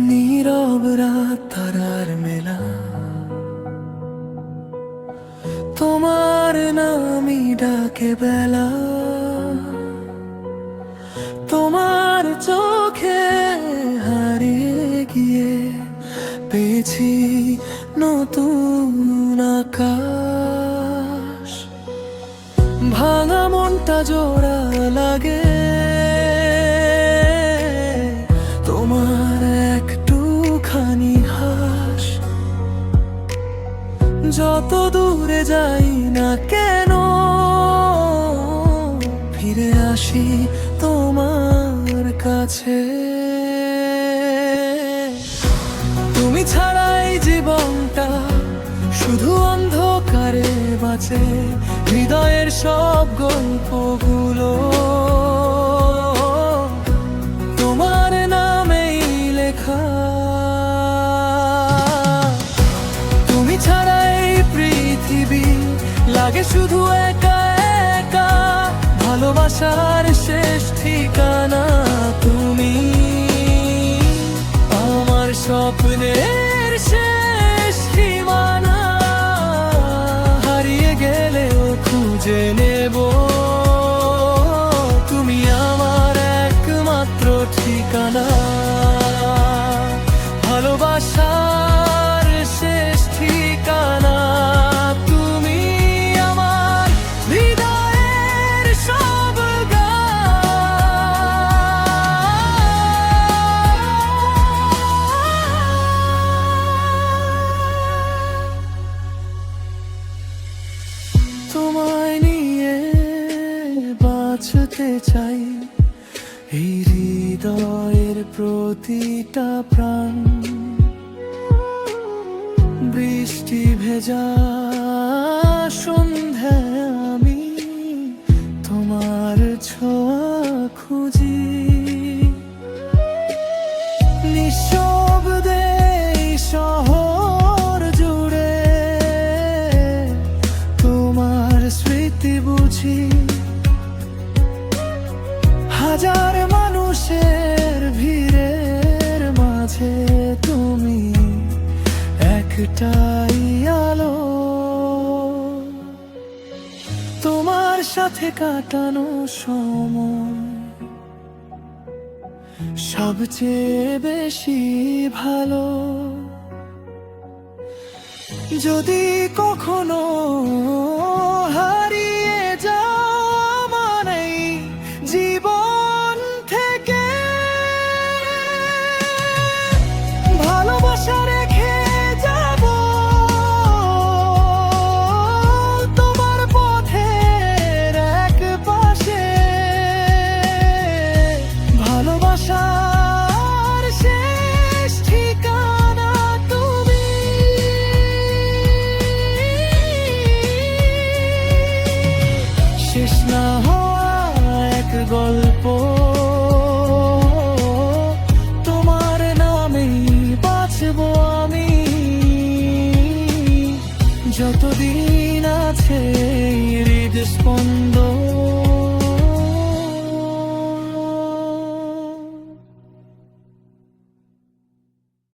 নীরব রাত তারার মেলা, তোমার নামই ডাকে বেলা, তোমার চোখে হারিয়ে গিয়ে পেয়েছি নতুন আকাশ। ভাঙা মনটা জোড়া লাগে তোমার একটুখানি হাস। যত দূরে যাই না কেন ফিরে আসি তোমার কাছে। তুমি ছাড়াই জীবনটা শুধু অন্ধকারে বাঁচে, হৃদয়ের সব গল্পগুলো তোমার নামেই লেখা। তুমি ছাড়াই পৃথিবী লাগে শুধু একা একা, ভালোবাসার শেষ ঠিকানা তুমি, আমার স্বপ্নের শেষ সীমানা। হারিয়ে গেলেও খুঁজে নেব, তুমি আমার একমাত্র ঠিকানা। ভালোবাসার শেষ ঠিকানা তুমি, আমার হৃদয়ের সব তোমায় নিয়ে বাঁচতে চাই, এই হৃদয়ের প্রতিটা প্রাণ। বৃষ্টি ভেজা সন্ধ্যায় আমি তোমার ছোঁয়া খুঁজি, নিঃশব্দে শহর জুড়ে তোমার স্মৃতি বুঝি। হাজার মানুষের ভিড়ের মাঝে তুমি একটাই আলো, তোমার সাথে কাটানো সময় সবচেয়ে বেশি ভালো। যদি কখনো